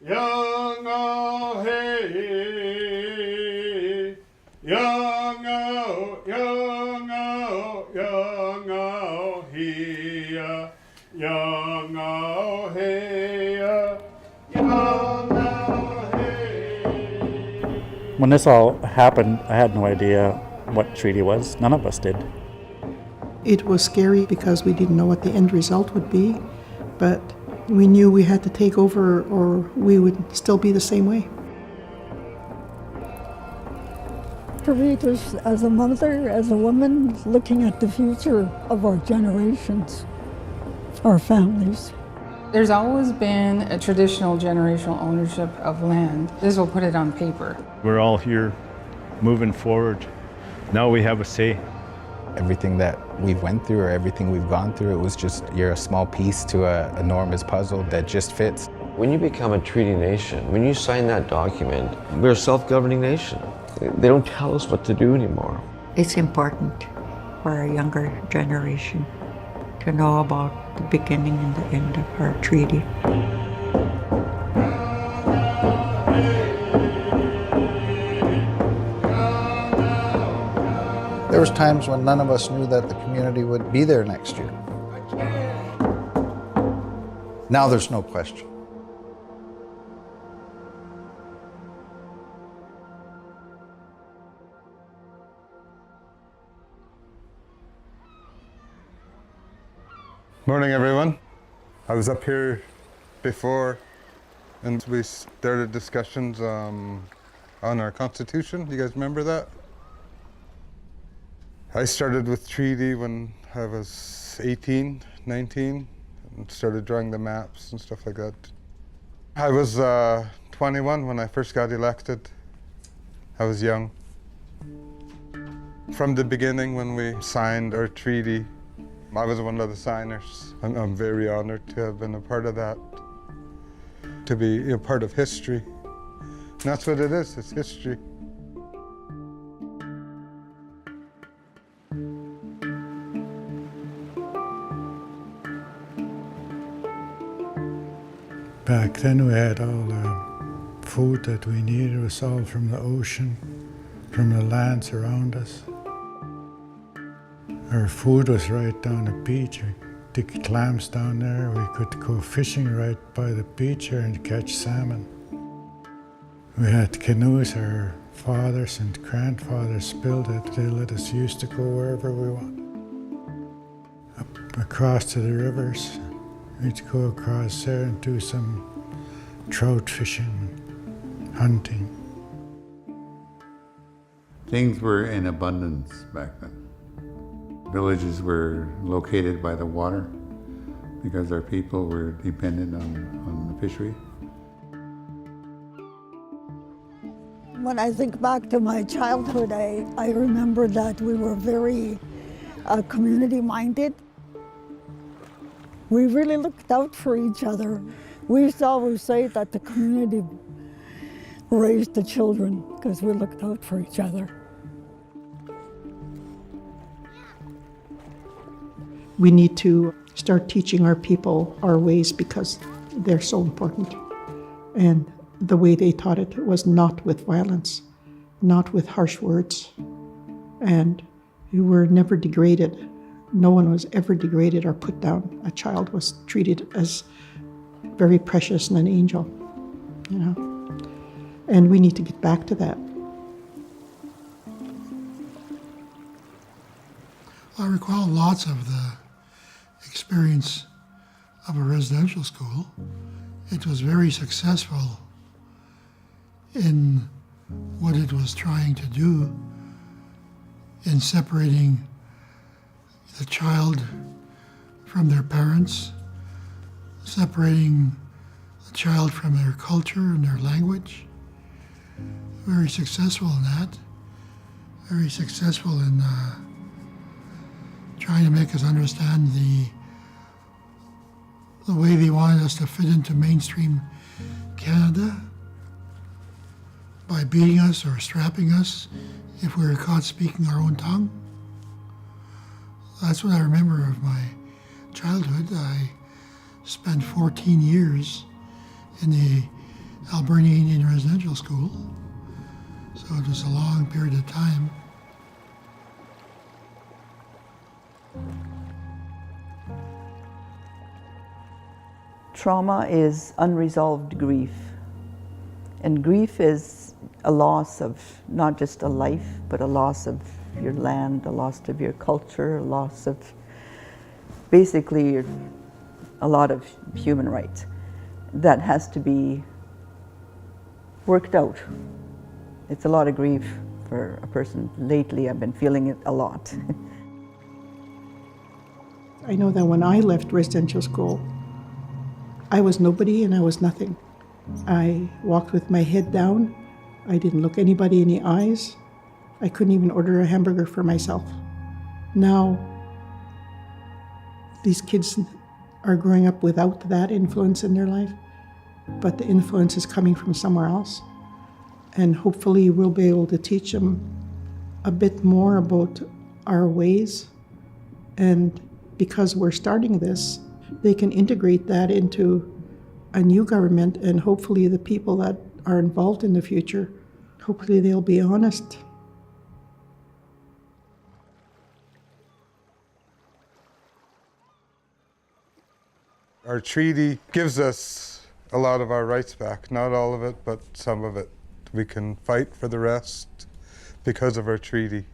Young-o, hey, young-o, young-o, young-o, he, young-o, hey, young-o, hey. When this all happened, I had no idea what treaty was. None of us did. It was scary because we didn't know what the end result would be, but we knew we had to take over or we would still be the same way. For me, it was as a mother, as a woman, looking at the future of our generations, our families. There's always been a traditional generational ownership of land. This will put it on paper. We're all here moving forward. Now we have a say. Everything that we've went through or everything we've gone through, it was just, you're a small piece to an enormous puzzle that just fits. When you become a treaty nation, when you sign that document, we're a self-governing nation. They don't tell us what to do anymore. It's important for our younger generation to know about the beginning and the end of our treaty. There was times when none of us knew that the community would be there next year. Now there's no question. Morning, everyone. I was up here before and we started discussions on our Constitution. You guys remember that? I started with treaty when I was 18, 19, and started drawing the maps and stuff like that. I was 21 when I first got elected. I was young. From the beginning when we signed our treaty, I was one of the signers. I'm very honored to have been a part of that, to be a part of history. And that's what it is, it's history. Back then we had all the food that we needed. It was all from the ocean, from the lands around us. Our food was right down the beach. We dig clams down there. We could go fishing right by the beach here and catch salmon. We had canoes. Our fathers and grandfathers built it. They let us use to go wherever we want. Up across to the rivers. We'd go across there and do some trout fishing, hunting. Things were in abundance back then. Villages were located by the water because our people were dependent on the fishery. When I think back to my childhood, I remember that we were very community-minded. We really looked out for each other. We used to always say that the community raised the children because we looked out for each other. We need to start teaching our people our ways because they're so important. And the way they taught it was not with violence, not with harsh words. And you were never degraded. No one was ever degraded or put down. A child was treated as very precious and an angel, you know. And we need to get back to that. I recall lots of the experience of a residential school. It was very successful in what it was trying to do in separating the child from their parents, separating the child from their culture and their language. Very successful in that. Very successful in trying to make us understand the way they wanted us to fit into mainstream Canada by beating us or strapping us if we were caught speaking our own tongue. That's what I remember of my childhood. I spent 14 years in the Alberni Indian Residential School. So it was a long period of time. Trauma is unresolved grief. And grief is a loss of not just a life, but a loss of your land, a loss of your culture, a loss of basically a lot of human rights that has to be worked out. It's a lot of grief for a person. Lately, I've been feeling it a lot. I know that when I left residential school, I was nobody and I was nothing. I walked with my head down. I didn't look anybody in the eyes. I couldn't even order a hamburger for myself. Now, these kids are growing up without that influence in their life, but the influence is coming from somewhere else. And hopefully we'll be able to teach them a bit more about our ways. And because we're starting this, they can integrate that into a new government, and hopefully the people that are involved in the future, hopefully they'll be honest. Our treaty gives us a lot of our rights back, not all of it, but some of it. We can fight for the rest because of our treaty.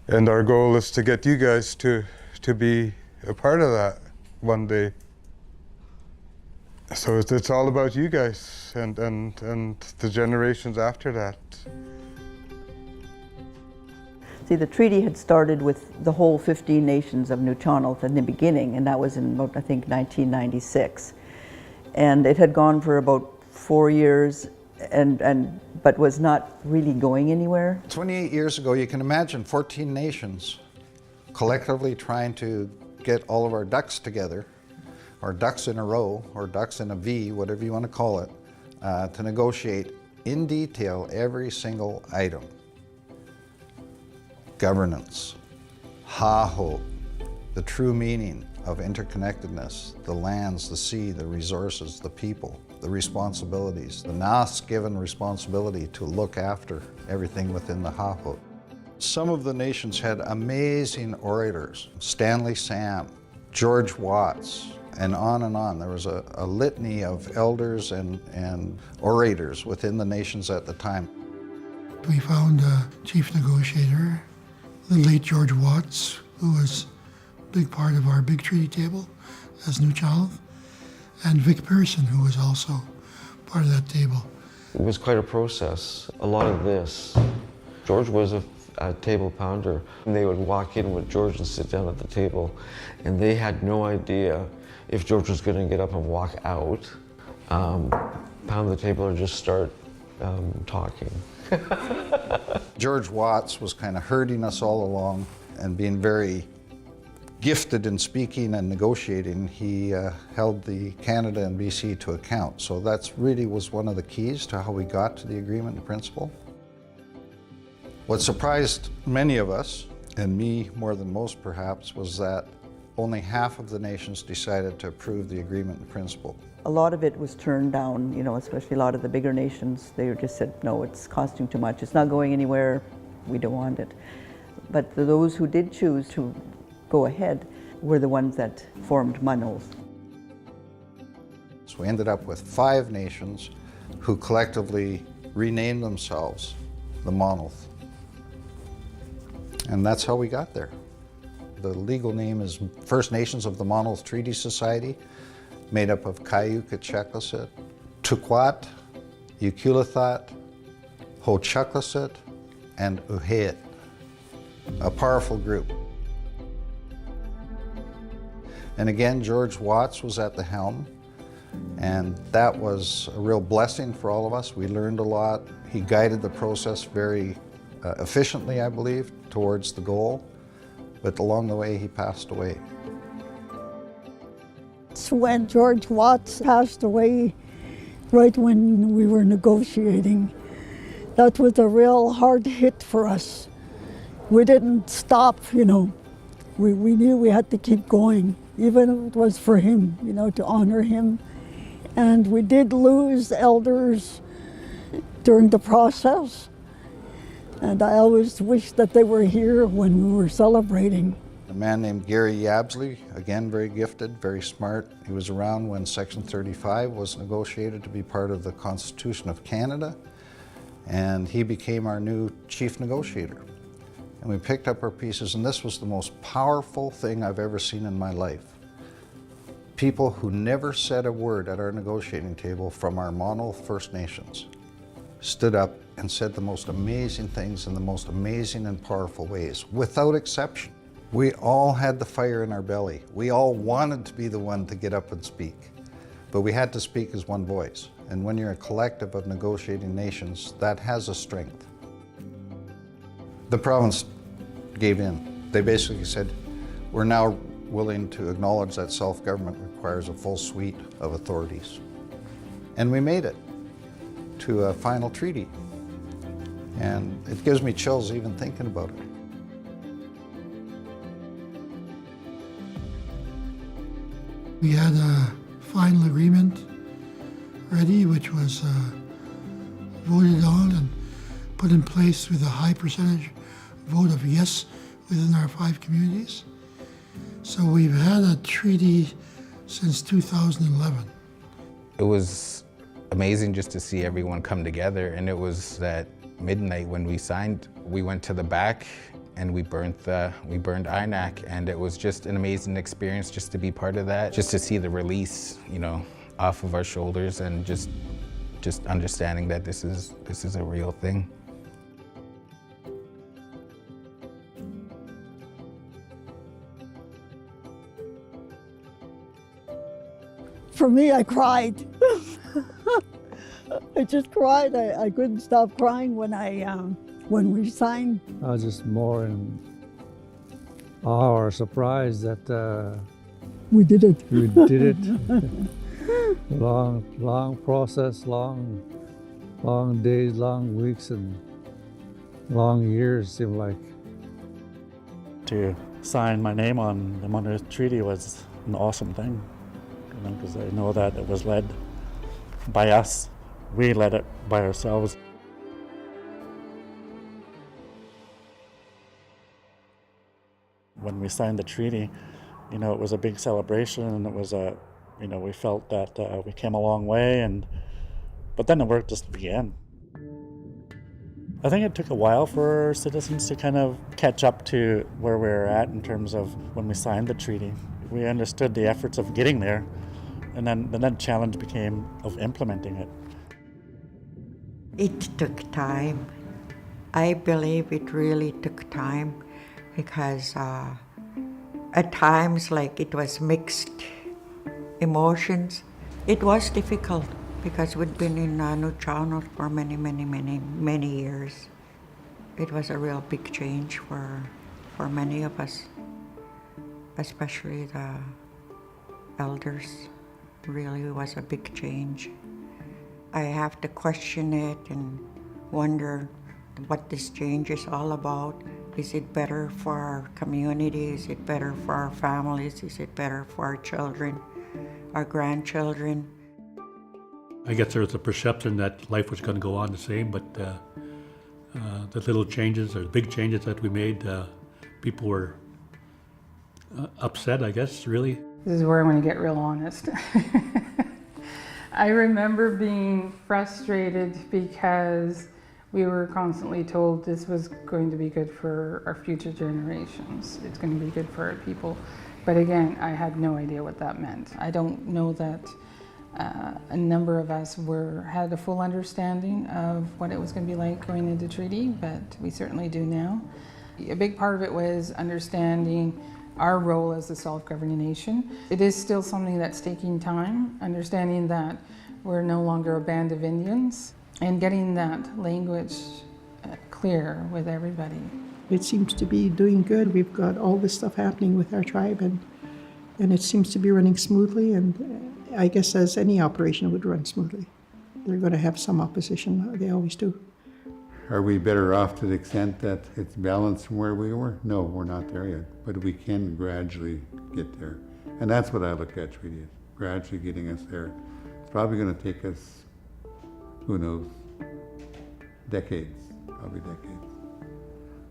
And our goal is to get you guys to be a part of that one day. So it's all about you guys and the generations after that. See, the treaty had started with the whole 15 nations of Maa-nulth in the beginning, and that was in about, I think, 1996. And it had gone for about 4 years, but was not really going anywhere. 28 years ago, you can imagine 14 nations collectively trying to get all of our ducks together, or ducks in a row, or ducks in a V, whatever you want to call it, to negotiate in detail every single item. Governance, ʔił̔, the true meaning of interconnectedness, the lands, the sea, the resources, the people, the responsibilities, the Naas-given responsibility to look after everything within the ʔił̔. Some of the nations had amazing orators, Stanley Sam, George Watts, and on and on. There was a litany of elders and orators within the nations at the time. We found a chief negotiator, the late George Watts, who was a big part of our big treaty table as Uchucklesaht, and Vic Pearson, who was also part of that table. It was quite a process. A lot of this, George was a table pounder. And they would walk in with George and sit down at the table, and they had no idea if George was going to get up and walk out, pound the table, or just start talking. George Watts was kind of herding us all along and being very gifted in speaking and negotiating. He held the Canada and BC to account. So that's really was one of the keys to how we got to the agreement in principle. What surprised many of us, and me more than most perhaps, was that only half of the nations decided to approve the agreement in principle. A lot of it was turned down, you know, especially a lot of the bigger nations. They just said, no, it's costing too much. It's not going anywhere. We don't want it. But those who did choose to go ahead were the ones that formed Maa-nulth. So we ended up with 5 nations who collectively renamed themselves the Maa-nulth. And that's how we got there. The legal name is First Nations of the Maa-nulth Treaty Society, made up of Uchucklesaht, Toquaht, Uchucklesaht, Uchucklesaht, and Huu-ay-aht, a powerful group. And again, George Watts was at the helm, and that was a real blessing for all of us. We learned a lot. He guided the process very efficiently, I believe, towards the goal, but along the way he passed away. When George Watts passed away, right when we were negotiating, that was a real hard hit for us. We didn't stop, you know. We knew we had to keep going, even if it was for him, you know, to honor him And we did lose elders during the process. And I always wish that they were here when we were celebrating. A man named Gary Yabsley, again very gifted, very smart. He was around when Section 35 was negotiated to be part of the Constitution of Canada, and he became our new chief negotiator. And we picked up our pieces, and this was the most powerful thing I've ever seen in my life. People who never said a word at our negotiating table from our Maa-nulth First Nations stood up and said the most amazing things in the most amazing and powerful ways, without exception. We all had the fire in our belly. We all wanted to be the one to get up and speak, but we had to speak as one voice. And when you're a collective of negotiating nations, that has a strength. The province gave in. They basically said, we're now willing to acknowledge that self-government requires a full suite of authorities. And we made it to a final treaty. And it gives me chills even thinking about it. We had a final agreement ready, which was voted on and put in place with a high percentage vote of yes within our 5 communities. So we've had a treaty since 2011. It was amazing just to see everyone come together, and it was at midnight when we signed. We went to the back and we burned ʔiw̔, and it was just an amazing experience just to be part of that, just to see the release, you know, off of our shoulders, and just understanding that this is a real thing. For me, I cried. I just cried. I couldn't stop crying when we signed. I was just more in awe or surprised that we did it. We did it. long process, long days, long weeks, and long years seemed like. To sign my name on the Maa-nulth Treaty was an awesome thing, you know, because I know that it was led by us. We led it by ourselves. When we signed the treaty, you know, it was a big celebration, and it was you know, we felt that we came a long way, but then the work just began. I think it took a while for citizens to kind of catch up to where we were at in terms of when we signed the treaty. We understood the efforts of getting there, and then the challenge became of implementing it. It took time. I believe it really took time, because at times, like, it was mixed emotions. It was difficult because we'd been in Uchucklesaht for many years. It was a real big change for many of us, especially the elders. Really was a big change. I have to question it and wonder what this change is all about. Is it better for our community? Is it better for our families? Is it better for our children, our grandchildren? I guess there was a perception that life was going to go on the same, but the little changes or the big changes that we made, people were upset, I guess, really. This is where I'm going to get real honest. I remember being frustrated because we were constantly told this was going to be good for our future generations. It's going to be good for our people. But again, I had no idea what that meant. I don't know that a number of us had a full understanding of what it was going to be like going into treaty, but we certainly do now. A big part of it was understanding our role as a self-governing nation. It is still something that's taking time, understanding that we're no longer a band of Indians, and getting that language clear with everybody. It seems to be doing good. We've got all this stuff happening with our tribe, and it seems to be running smoothly, and I guess as any operation would run smoothly. They're going to have some opposition, they always do. Are we better off to the extent that it's balanced from where we were? No, we're not there yet, but we can gradually get there. And that's what I look at treaty as, gradually getting us there. probably going to take us, who knows, decades, probably decades.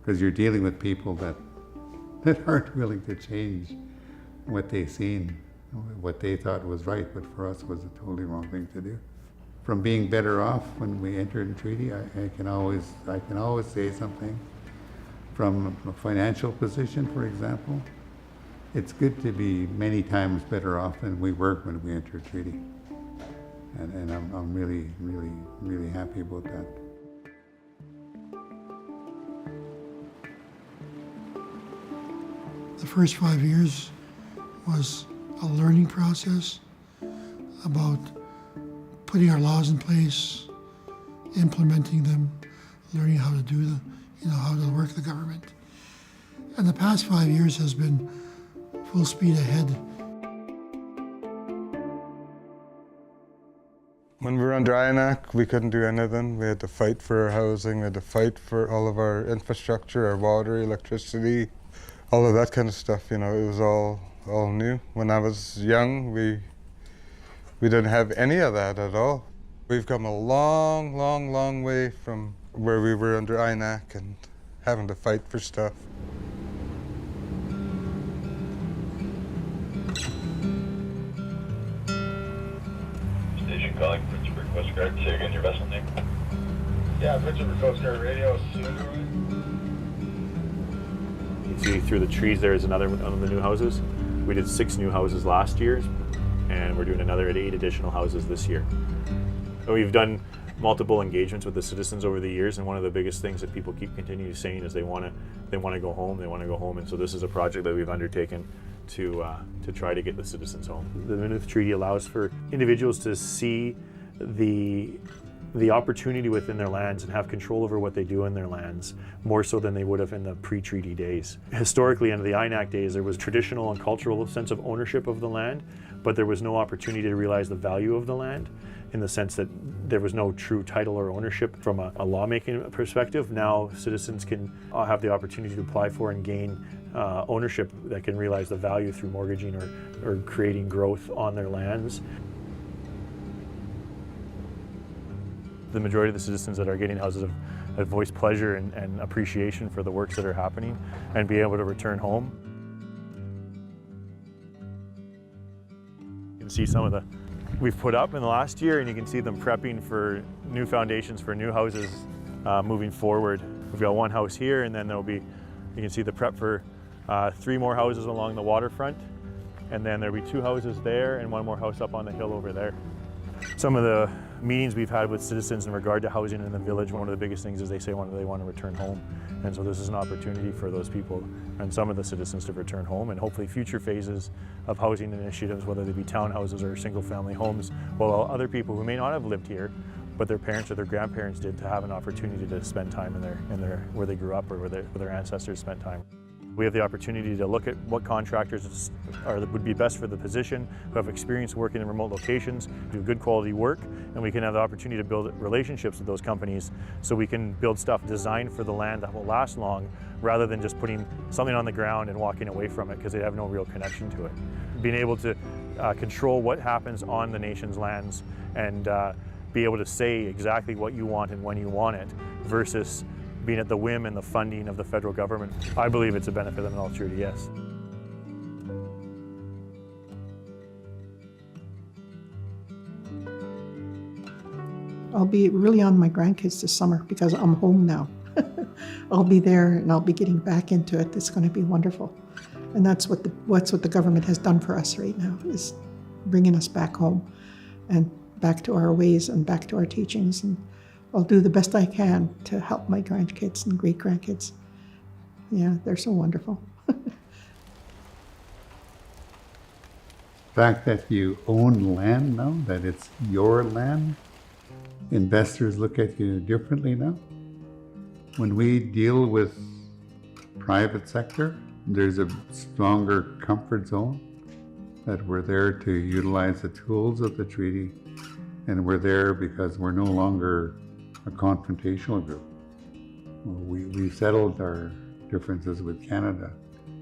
Because you're dealing with people that aren't willing to change what they've seen, what they thought was right, but for us was a totally wrong thing to do. From being better off when we entered the treaty, I can always say something. From a financial position, for example, it's good to be many times better off than we were when we entered the treaty. And I'm really, really, really happy about that. The first 5 years was a learning process about putting our laws in place, implementing them, learning how to do the, how to work the government. And the past 5 years has been full speed ahead. When we were under ʔił̔, we couldn't do anything. We had to fight for our housing, we had to fight for all of our infrastructure, our water, electricity, all of that kind of stuff. It was all new. When I was young, we didn't have any of that at all. We've come a long, long, long way from where we were under ʔił̔ and having to fight for stuff. Station calling Principal Coast Guard. Say again your vessel name. Yeah, Principal Coast Guard Radio. You can see through the trees there is another one of the new houses. We did 6 new houses last year, and we're doing another 8 additional houses this year. We've done multiple engagements with the citizens over the years, and one of the biggest things that people keep continuing saying is they want to go home, and so this is a project that we've undertaken to try to get the citizens home. The Maa-nulth Treaty allows for individuals to see the opportunity within their lands and have control over what they do in their lands, more so than they would have in the pre-treaty days. Historically, under the ʔił̔ days, there was traditional and cultural sense of ownership of the land, but there was no opportunity to realize the value of the land, in the sense that there was no true title or ownership from a lawmaking perspective. Now citizens can have the opportunity to apply for and gain ownership that can realize the value through mortgaging or creating growth on their lands. The majority of the citizens that are getting houses have voiced pleasure and appreciation for the works that are happening and be able to return home. You can see some of the we've put up in the last year, and you can see them prepping for new foundations for new houses moving forward. We've got 1 house here, and then you can see the prep for 3 more houses along the waterfront, and then there'll be 2 houses there and 1 more house up on the hill over there. Some of the meetings we've had with citizens in regard to housing in the village, one of the biggest things is they say they want to return home. And so this is an opportunity for those people and some of the citizens to return home, and hopefully future phases of housing initiatives, whether they be townhouses or single family homes, while other people who may not have lived here, but their parents or their grandparents did, to have an opportunity to spend time in their where they grew up or where their ancestors spent time. We have the opportunity to look at what contractors would be best for the position, who have experience working in remote locations, do good quality work, and we can have the opportunity to build relationships with those companies so we can build stuff designed for the land that will last long, rather than just putting something on the ground and walking away from it because they have no real connection to it. Being able to control what happens on the nation's lands and be able to say exactly what you want and when you want it, versus being at the whim and the funding of the federal government. I believe it's a benefit of the ʔił̔ Treaty, yes. I'll be really on my grandkids this summer because I'm home now. I'll be there and I'll be getting back into it. It's going to be wonderful. And that's what the government has done for us right now, is bringing us back home and back to our ways and back to our teachings. And I'll do the best I can to help my grandkids and great-grandkids. Yeah, they're so wonderful. The fact that you own land now, that it's your land, investors look at you differently now. When we deal with private sector, there's a stronger comfort zone that we're there to utilize the tools of the treaty, and we're there because we're no longer a confrontational group. We've settled our differences with Canada,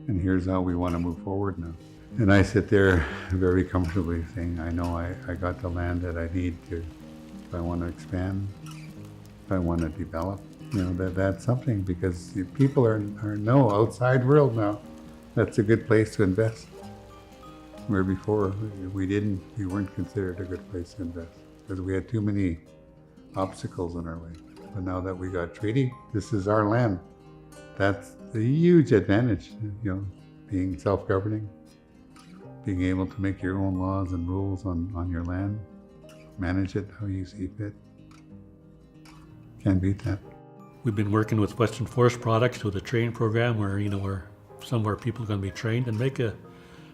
and here's how we want to move forward now. And I sit there very comfortably saying, I know I got the land that I need to, if I want to expand, if I want to develop. You know, that's something, because people are know outside world now that's a good place to invest. Where before we weren't considered a good place to invest because we had too many obstacles in our way. But now that we got treaty, this is our land. That's a huge advantage, you know, being self-governing, being able to make your own laws and rules on your land, manage it how you see fit. Can't beat that. We've been working with Western Forest Products with a training program where, you know, where some of our people are going to be trained and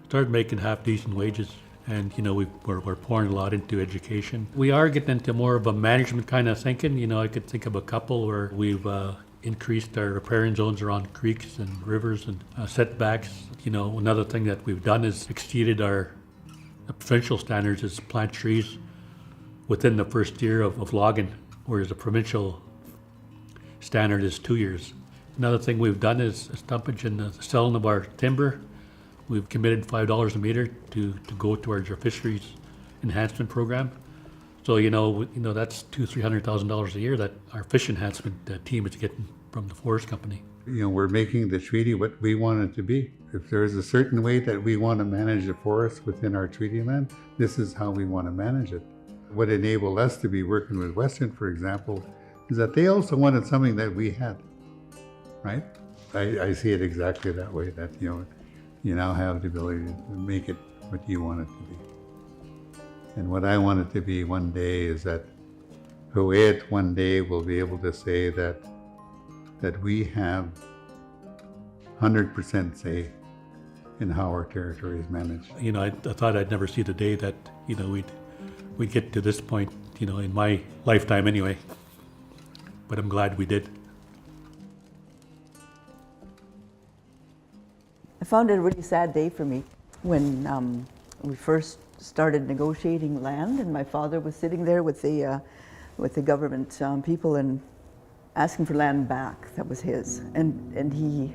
start making half-decent wages. And, you know, we're pouring a lot into education. We are getting into more of a management kind of thinking. You know, I could think of a couple where we've increased our riparian zones around creeks and rivers and setbacks. You know, another thing that we've done is exceeded our provincial standards is plant trees within the first year of logging, whereas the provincial standard is 2 years. Another thing we've done is stumpage in the selling of our timber. We've committed $5 a meter to go towards our fisheries enhancement program. So you know that's $200,000-300,000 a year that our fish enhancement team is getting from the forest company. You know, we're making the treaty what we want it to be. If there is a certain way that we want to manage the forest within our treaty land, this is how we want to manage it. What enabled us to be working with Western, for example, is that they also wanted something that we had, right? I see it exactly that way, that, you know, you now have the ability to make it what you want it to be. And what I want it to be one day is that Huu-ay-aht one day will be able to say that we have 100% say in how our territory is managed. You know, I thought I'd never see the day that, you know, we'd get to this point, you know, in my lifetime anyway. But I'm glad we did. I found it a really sad day for me when we first started negotiating land, and my father was sitting there with the government people and asking for land back that was his. And he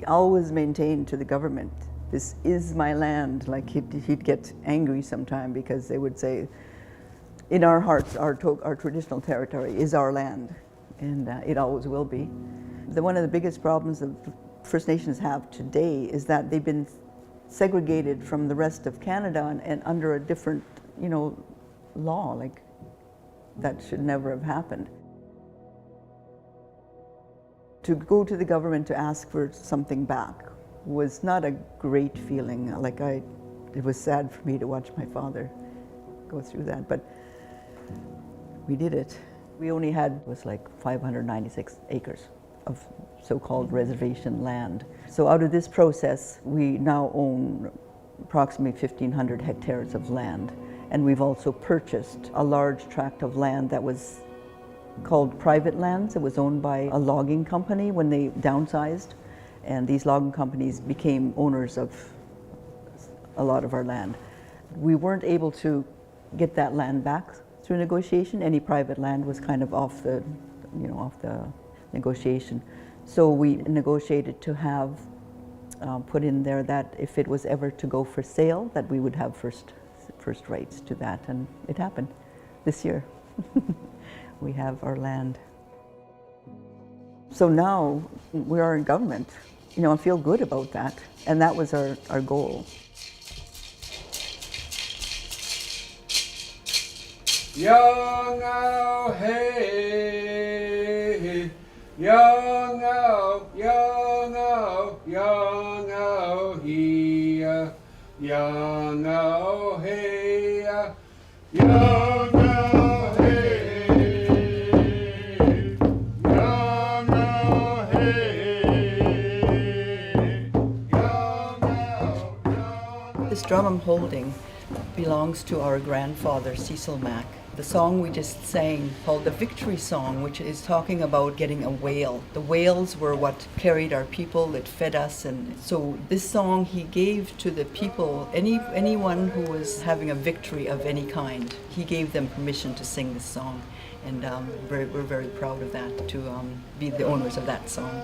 always maintained to the government, this is my land. Like he'd get angry sometime because they would say, in our hearts, our traditional territory is our land, and it always will be. One of the biggest problems that First Nations have today is that they've been segregated from the rest of Canada and under a different, you know, law. Like, that should never have happened. To go to the government to ask for something back was not a great feeling. Like, it was sad for me to watch my father go through that, but we did it. We only had, was like 596 acres of so-called reservation land. So out of this process, we now own approximately 1,500 hectares of land. And we've also purchased a large tract of land that was called private lands. It was owned by a logging company when they downsized. And these logging companies became owners of a lot of our land. We weren't able to get that land back through negotiation. Any private land was kind of off the negotiation. So we negotiated to have put in there that if it was ever to go for sale, that we would have first rights to that, and it happened this year. We have our land. So now we are in government. You know, I feel good about that, and that was our goal. Yuułu, hey, Yuułu, Yuułu, Yuułu, here, Yuułu, hey, Yuułu, hey, Yuułu, hey. This drum I'm holding belongs to our grandfather, Cecil Mack. The song we just sang, called the Victory Song, which is talking about getting a whale. The whales were what carried our people, that fed us, and so this song he gave to the people, anyone who was having a victory of any kind, he gave them permission to sing this song, and we're very proud of that, to be the owners of that song.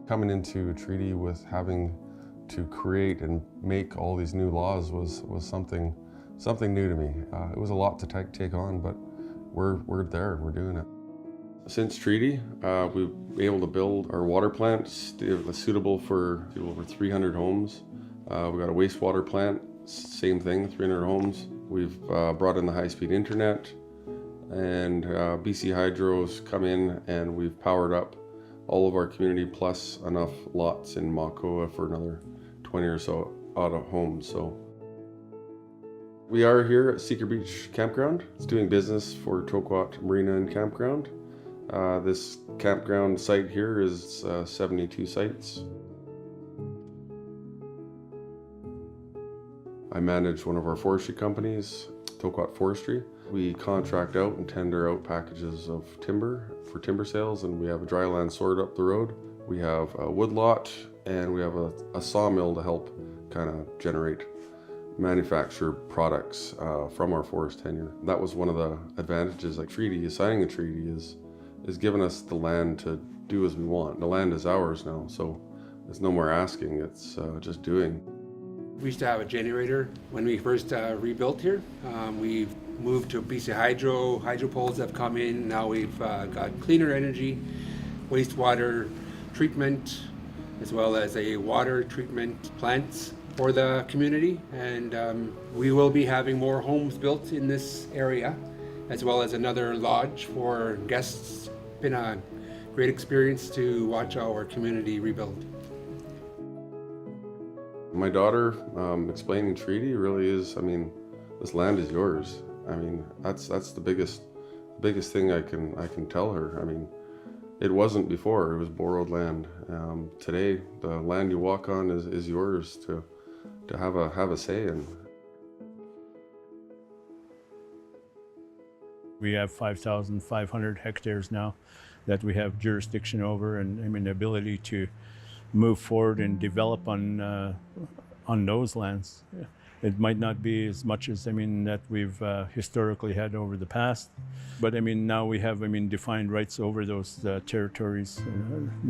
Coming into a treaty with having to create and make all these new laws was something new to me. It was a lot to take on, but we're there, we're doing it. Since treaty, we've been able to build our water plant suitable for over 300 homes. We've got a wastewater plant, same thing, 300 homes. We've brought in the high-speed internet, and BC Hydro's come in and we've powered up all of our community plus enough lots in Maa-nulth for another 20 or so odd homes. So we are here at Secret Beach Campground. It's doing business for Toquaht Marina and Campground. This campground site here is 72 sites. I manage one of our forestry companies, Toquaht Forestry. We contract out and tender out packages of timber for timber sales, and we have a dryland sort up the road. We have a woodlot, and we have a sawmill to help kind of generate, manufacture products from our forest tenure. That was one of the advantages, like signing a treaty is giving us the land to do as we want. The land is ours now, so there's no more asking, it's just doing. We used to have a generator when we first rebuilt here. We've moved to BC Hydro. Hydro poles have come in. Now we've got cleaner energy, wastewater treatment, as well as a water treatment plants for the community. And we will be having more homes built in this area, as well as another lodge for guests. It's been a great experience to watch our community rebuild. My daughter explaining treaty really is, I mean, this land is yours. I mean, that's the biggest thing I can tell her. I mean, it wasn't before, it was borrowed land. Today, the land you walk on is yours to have a say in. We have 5,500 hectares now that we have jurisdiction over, and I mean the ability to move forward and develop on those lands. It might not be as much as that we've historically had over the past, but now we have defined rights over those territories,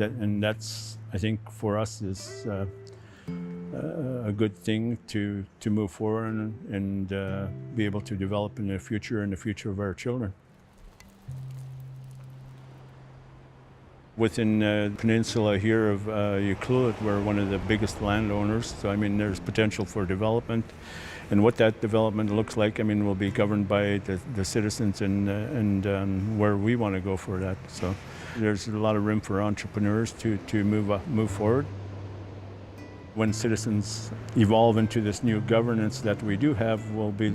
and that's, I think, for us is a good thing to move forward and be able to develop in the future and the future of our children. Within the peninsula here of Uchucklesaht, we're one of the biggest landowners, so there's potential for development. And what that development looks like, will be governed by the citizens and where we want to go for that. So there's a lot of room for entrepreneurs to move forward. When citizens evolve into this new governance that we do have, will be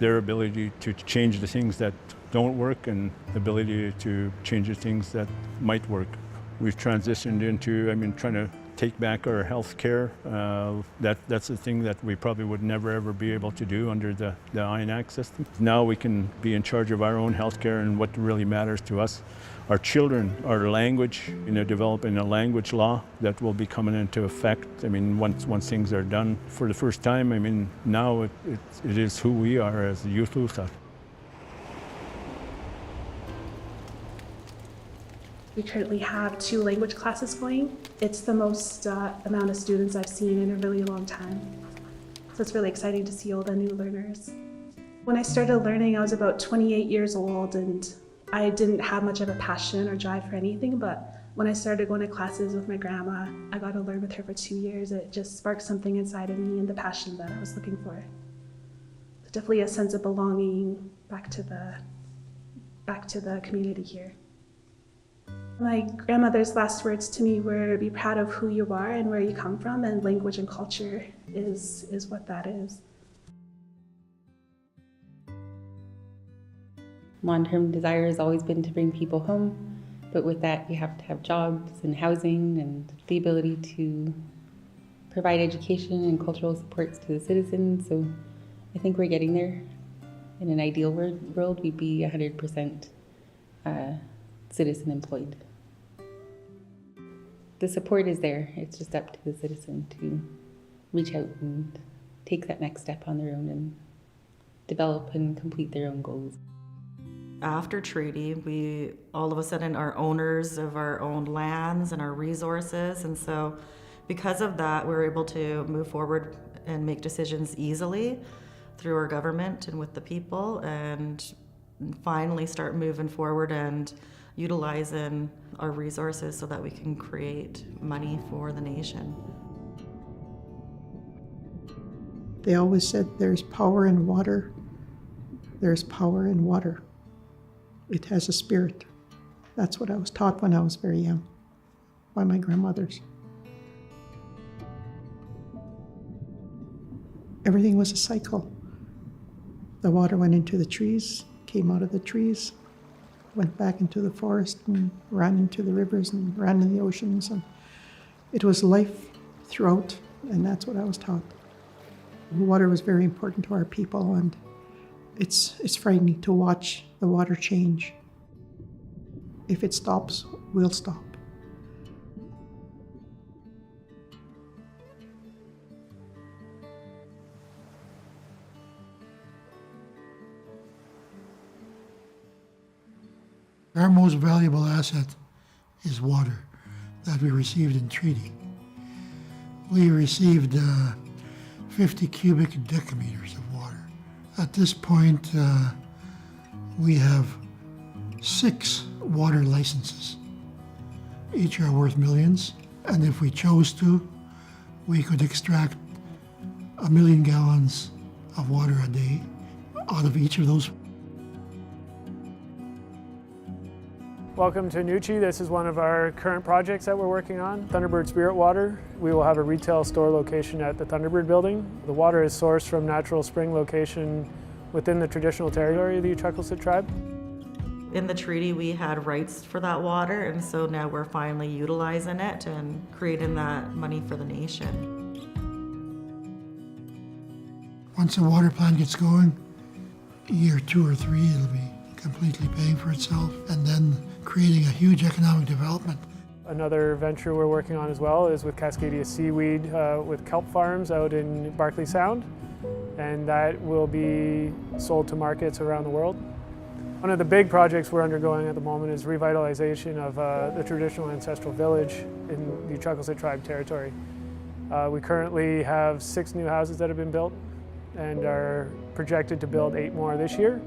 their ability to change the things that don't work and the ability to change the things that might work. We've transitioned into, trying to take back our health care. That's a thing that we probably would never ever be able to do under the ʔił̔ system. Now we can be in charge of our own health care and what really matters to us. Our children, our language, developing a language law that will be coming into effect. Once things are done for the first time, now it is who we are as the Uchucklesaht. We currently have 2 language classes going. It's the most amount of students I've seen in a really long time. So it's really exciting to see all the new learners. When I started learning, I was about 28 years old, and I didn't have much of a passion or drive for anything, but when I started going to classes with my grandma, I got to learn with her for 2 years. It just sparked something inside of me and the passion that I was looking for. So definitely a sense of belonging back to the community here. My grandmother's last words to me were, be proud of who you are and where you come from, and language and culture is what that is. Long-term desire has always been to bring people home, but with that you have to have jobs and housing and the ability to provide education and cultural supports to the citizens. So I think we're getting there. In an ideal world, we'd be 100% citizen employed. The support is there. It's just up to the citizen to reach out and take that next step on their own and develop and complete their own goals. After treaty, we all of a sudden are owners of our own lands and our resources, and so because of that, we're able to move forward and make decisions easily through our government and with the people, and finally start moving forward and utilizing our resources so that we can create money for the nation. They always said there's power in water. There's power in water. It has a spirit. That's what I was taught when I was very young by my grandmothers. Everything was a cycle. The water went into the trees, came out of the trees, went back into the forest and ran into the rivers and ran in the oceans. And it was life throughout, and that's what I was taught. Water was very important to our people, and it's frightening to watch the water change. If it stops, we'll stop. Our most valuable asset is water that we received in treaty. We received 50 cubic decameters of water. At this point, we have 6 water licenses. Each are worth millions, and if we chose to, we could extract 1 million gallons of water a day out of each of those. Welcome to Nuchi. This is one of our current projects that we're working on, Thunderbird Spirit Water. We will have a retail store location at the Thunderbird building. The water is sourced from natural spring location within the traditional territory of the Uchucklesaht tribe. In the treaty, we had rights for that water, and so now we're finally utilizing it and creating that money for the nation. Once the water plant gets going, year 2 or 3, it'll be completely paying for itself, and then creating a huge economic development. Another venture we're working on as well is with Cascadia Seaweed with kelp farms out in Barkley Sound, and that will be sold to markets around the world. One of the big projects we're undergoing at the moment is revitalization of the traditional ancestral village in the Uchucklesaht tribe territory. We currently have 6 new houses that have been built and are projected to build 8 more this year,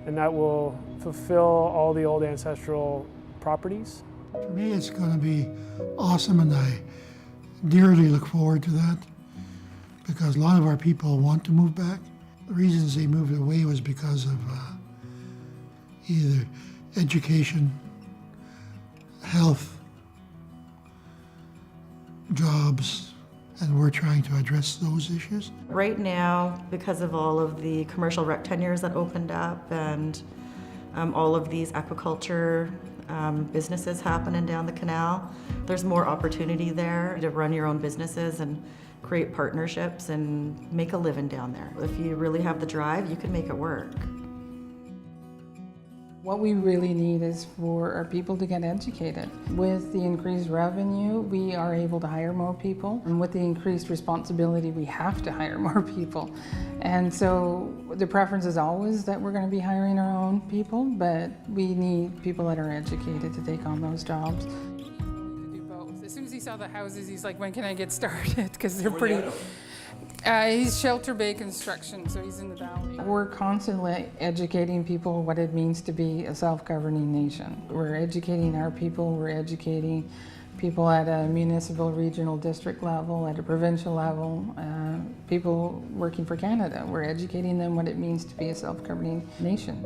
and that will fulfill all the old ancestral properties. For me, it's going to be awesome, and I dearly look forward to that, because a lot of our people want to move back. The reasons they moved away was because of either education, health, jobs, and we're trying to address those issues. Right now, because of all of the commercial rec tenures that opened up and all of these aquaculture businesses happening down the canal, there's more opportunity there to run your own businesses and create partnerships and make a living down there. If you really have the drive, you can make it work. What we really need is for our people to get educated. With the increased revenue, we are able to hire more people. And with the increased responsibility, we have to hire more people. And so the preference is always that we're going to be hiring our own people, but we need people that are educated to take on those jobs. As soon as he saw the houses, he's like, when can I get started? Because they're pretty... He's Shelter Bay Construction, so he's in the valley. We're constantly educating people what it means to be a self-governing nation. We're educating our people, we're educating people at a municipal, regional, district level, at a provincial level, people working for Canada. We're educating them what it means to be a self-governing nation.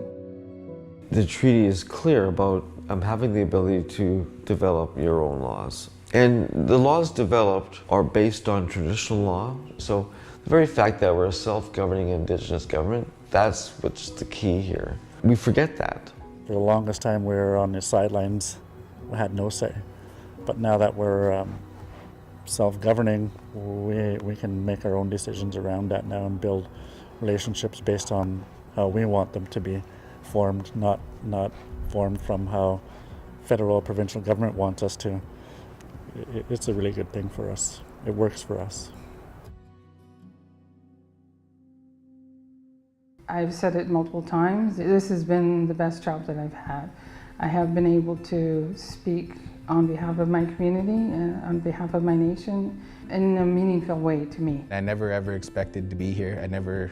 The treaty is clear about having the ability to develop your own laws. And the laws developed are based on traditional law, so the very fact that we're a self-governing Indigenous government, that's what's the key here. We forget that. For the longest time we were on the sidelines, we had no say. But now that we're self-governing, we can make our own decisions around that now and build relationships based on how we want them to be formed, not formed from how federal or provincial government wants us to. It's a really good thing for us. It works for us. I've said it multiple times, this has been the best job that I've had. I have been able to speak on behalf of my community and on behalf of my nation in a meaningful way to me. I never ever expected to be here. I never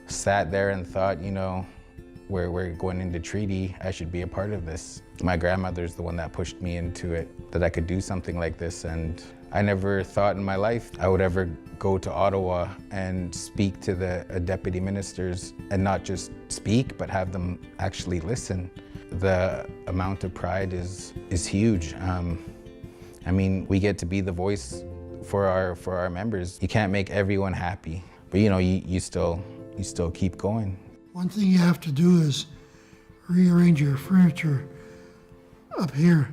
sat there and thought, you know, we're going into treaty, I should be a part of this. My grandmother's the one that pushed me into it, that I could do something like this, and I never thought in my life I would ever go to Ottawa and speak to the deputy ministers, and not just speak, but have them actually listen. The amount of pride is huge. I mean, we get to be the voice for our members. You can't make everyone happy, but you know, you still keep going. One thing you have to do is rearrange your furniture up here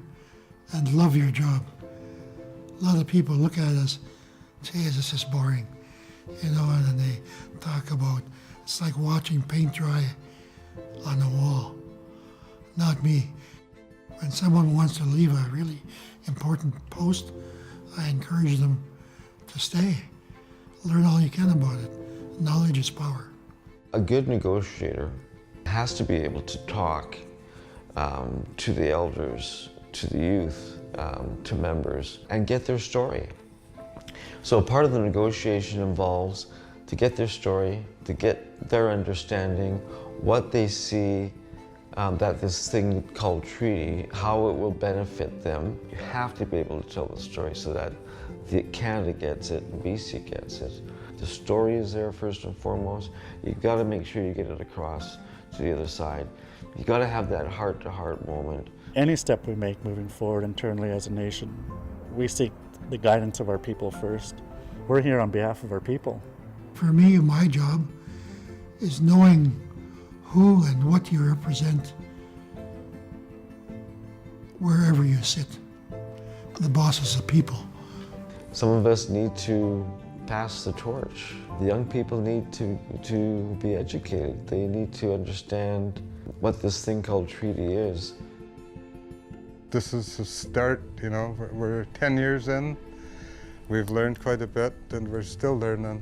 and love your job. A lot of people look at us and say, this is boring, you know, and then they talk about, it's like watching paint dry on the wall. Not me. When someone wants to leave a really important post, I encourage them to stay. Learn all you can about it. Knowledge is power. A good negotiator has to be able to talk to the elders, to the youth, to members, and get their story. So part of the negotiation involves to get their story, to get their understanding, what they see that this thing called treaty, how it will benefit them. You have to be able to tell the story so that Canada gets it and BC gets it. The story is there first and foremost. You've got to make sure you get it across to the other side. You've got to have that heart-to-heart moment. Any step we make moving forward internally as a nation, we seek the guidance of our people first. We're here on behalf of our people. For me, my job is knowing who and what you represent wherever you sit. The boss is the people. Some of us need to pass the torch. The young people need to be educated. They need to understand what this thing called treaty is. This is a start, you know, we're 10 years in. We've learned quite a bit and we're still learning.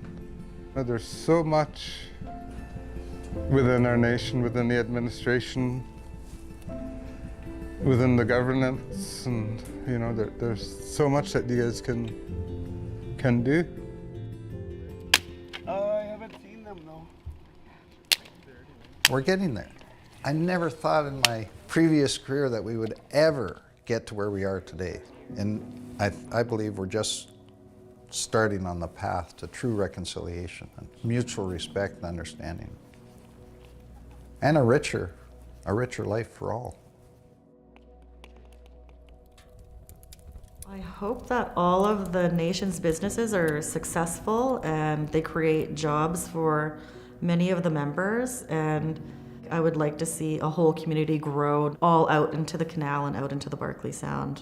There's so much within our nation, within the administration, within the governance, and you know, there's so much that you guys can do. I haven't seen them though. We're getting there. I never thought in my previous career that we would ever get to where we are today. And I believe we're just starting on the path to true reconciliation and mutual respect and understanding. And a richer life for all. I hope that all of the nation's businesses are successful and they create jobs for many of the members, and I would like to see a whole community grow all out into the canal and out into the Barkley Sound.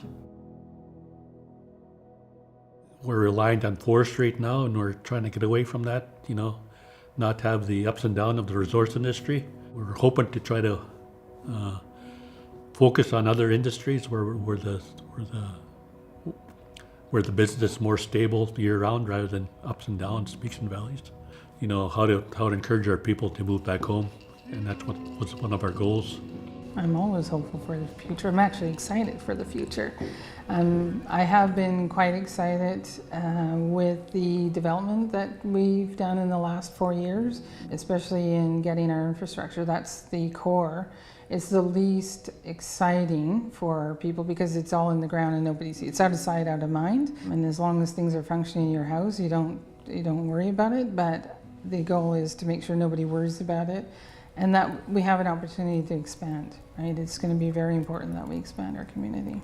We're reliant on forestry now, and we're trying to get away from that, you know, not have the ups and downs of the resource industry. We're hoping to try to focus on other industries where the business is more stable year-round rather than ups and downs, peaks and valleys. You know, how to encourage our people to move back home, and that's what was one of our goals. I'm always hopeful for the future. I'm actually excited for the future. I have been quite excited with the development that we've done in the last 4 years, especially in getting our infrastructure. That's the core. It's the least exciting for people because it's all in the ground and nobody sees it. It's out of sight, out of mind. And as long as things are functioning in your house, you don't worry about it. But the goal is to make sure nobody worries about it, and that we have an opportunity to expand, right? It's going to be very important that we expand our community.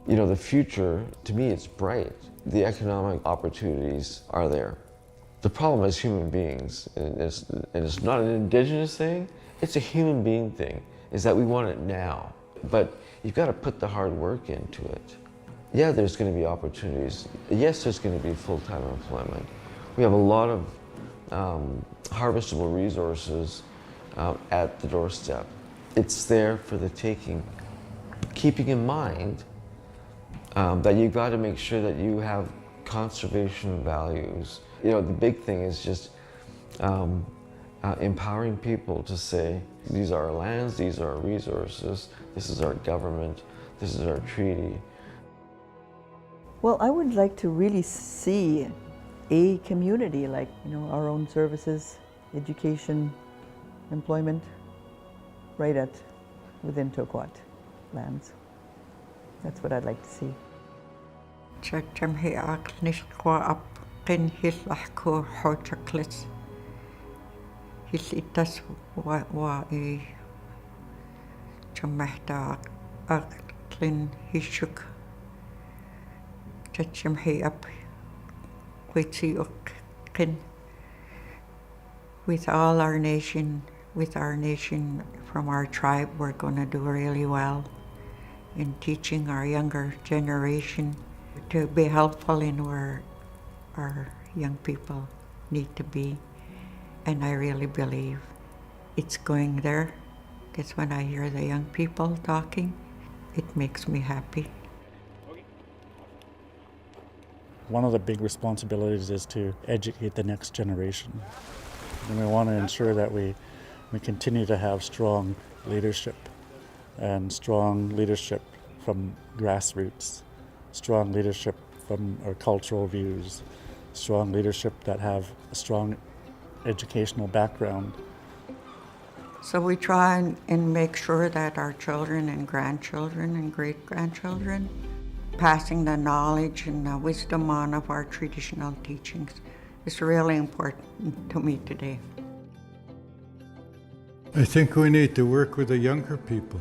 You know, the future, to me, it's bright. The economic opportunities are there. The problem is human beings, and it's not an Indigenous thing, it's a human being thing, is that we want it now. But you've got to put the hard work into it. Yeah, there's going to be opportunities. Yes, there's going to be full-time employment. We have a lot of harvestable resources at the doorstep. It's there for the taking. Keeping in mind that you've got to make sure that you have conservation values. You know, the big thing is just empowering people to say, these are our lands, these are our resources, this is our government, this is our treaty. Well, I would like to really see a community like, our own services, education, employment, right within Toquaht lands. That's what I'd like to see. With all our nation, from our tribe, we're going to do really well in teaching our younger generation to be helpful in where our young people need to be. And I really believe it's going there, because when I hear the young people talking, it makes me happy. One of the big responsibilities is to educate the next generation. And we want to ensure that we continue to have strong leadership, and strong leadership from grassroots, strong leadership from our cultural views, strong leadership that have a strong educational background. So we try and make sure that our children and grandchildren and great-grandchildren passing the knowledge and the wisdom on of our traditional teachings is really important to me today. I think we need to work with the younger people.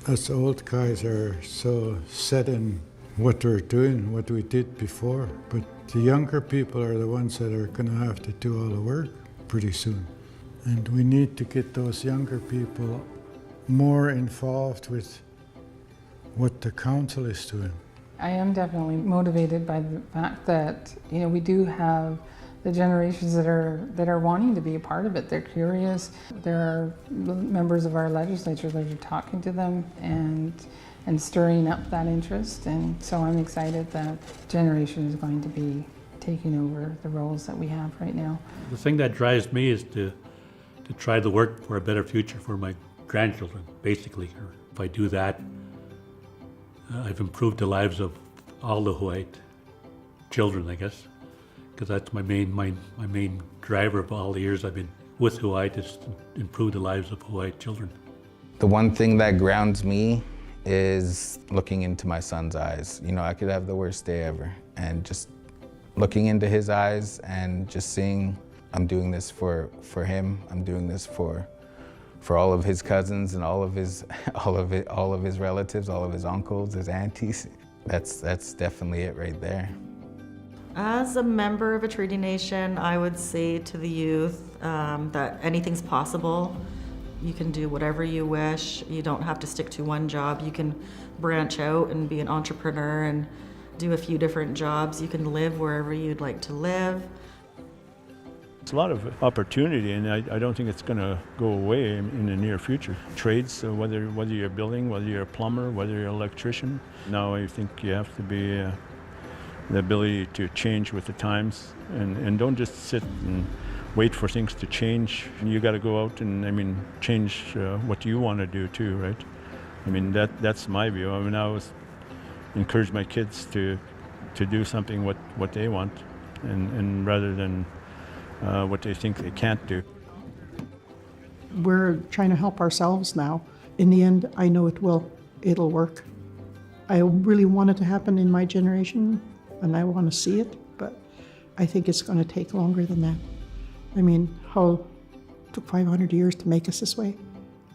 Us old guys are so set in what we're doing, what we did before, but the younger people are the ones that are going to have to do all the work pretty soon. And we need to get those younger people more involved with what the council is doing. I am definitely motivated by the fact that we do have the generations that are wanting to be a part of it. They're curious. There are members of our legislature that are talking to them and stirring up that interest. And so I'm excited that generation is going to be taking over the roles that we have right now. The thing that drives me is to try to work for a better future for my grandchildren, basically. Or if I do that, I've improved the lives of all the Huu-ay-aht children, I guess, because that's my main driver of all the years I've been with Huu-ay-aht, is to improve the lives of Huu-ay-aht children. The one thing that grounds me is looking into my son's eyes. I could have the worst day ever, and just looking into his eyes and just seeing, I'm doing this for him. I'm doing this for all of his cousins and all of his relatives, all of his uncles, his aunties. That's definitely it right there. As a member of a treaty nation, I would say to the youth that anything's possible. You can do whatever you wish. You don't have to stick to one job. You can branch out and be an entrepreneur and do a few different jobs. You can live wherever you'd like to live. It's a lot of opportunity, and I don't think it's going to go away in the near future. Trades, so whether you're building, whether you're a plumber, whether you're an electrician, now I think you have to be the ability to change with the times, and don't just sit and wait for things to change. You got to go out and change what you want to do too, right? That's my view. I always encourage my kids to do something what they want, and rather than what they think they can't do. We're trying to help ourselves now. In the end, I know it'll work. I really want it to happen in my generation, and I want to see it, but I think it's going to take longer than that. How it took 500 years to make us this way?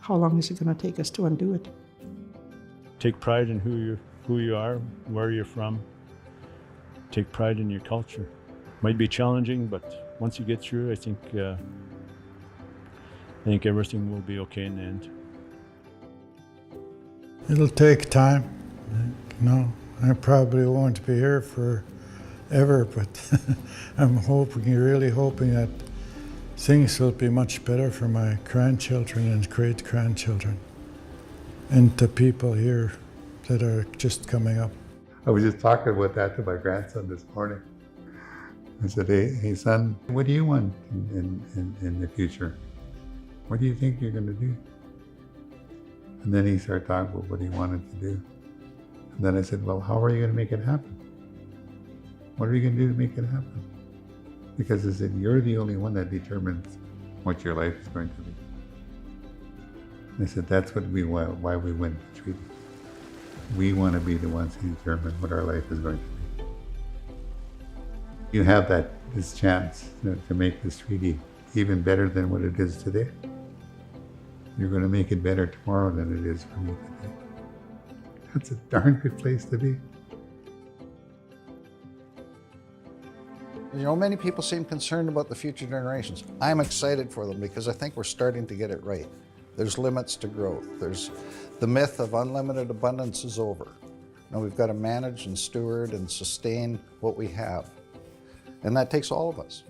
How long is it going to take us to undo it? Take pride in who you are, where you're from. Take pride in your culture. Might be challenging, but once you get through, I think everything will be okay in the end. It'll take time. I probably won't be here forever, but I'm really hoping that things will be much better for my grandchildren and great-grandchildren and the people here that are just coming up. I was just talking about that to my grandson this morning. I said, hey son, what do you want in the future? what do you think you're going to do? And then he started talking about what he wanted to do. And then I said, well, how are you going to make it happen? What are you going to do to make it happen? Because I said, you're the only one that determines what your life is going to be. And I said, that's what we want, why we win the treaty. We want to be the ones who determine what our life is going to be. You have this chance to make this treaty even better than what it is today. You're going to make it better tomorrow than it is for me today. That's a darn good place to be. You know, many people seem concerned about the future generations. I'm excited for them because I think we're starting to get it right. There's limits to growth. The myth of unlimited abundance is over. Now we've got to manage and steward and sustain what we have. And that takes all of us.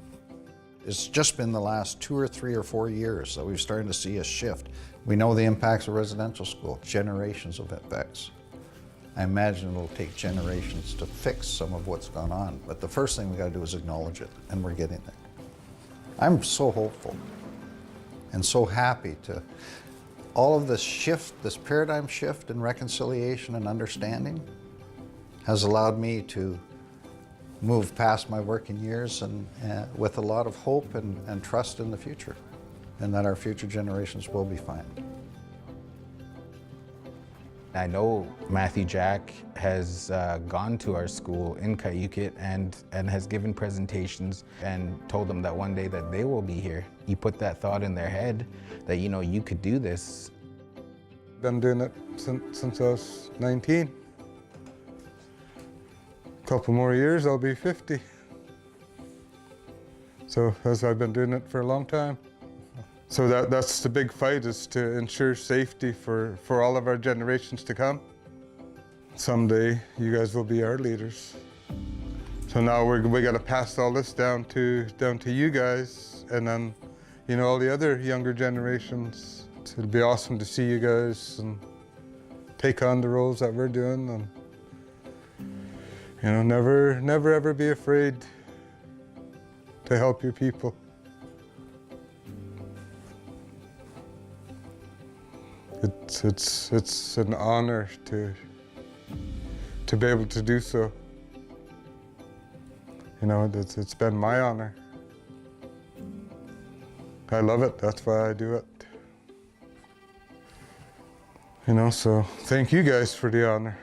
It's just been the last 2 or 3 or 4 years that we've started to see a shift. We know the impacts of residential school, generations of effects. I imagine it'll take generations to fix some of what's gone on, but the first thing we got to do is acknowledge it, and we're getting there. I'm so hopeful and so happy to all of this shift, this paradigm shift in reconciliation and understanding has allowed me to move past my working years and with a lot of hope and trust in the future, and that our future generations will be fine. I know Matthew Jack has gone to our school in ʔił̔ and has given presentations and told them that one day that they will be here. You put that thought in their head that, you know, you could do this. Been doing it since I was 19. Couple more years, I'll be 50. So I've been doing it for a long time. So that's the big fight, is to ensure safety for all of our generations to come. Someday, you guys will be our leaders. So now we got to pass all this down to you guys, and then, you know, all the other younger generations. It'll be awesome to see you guys and take on the roles that we're doing, and, you know, never ever be afraid to help your people. It's an honor to be able to do so. You know, it's been my honor. I love it, that's why I do it. You know, so thank you guys for the honor.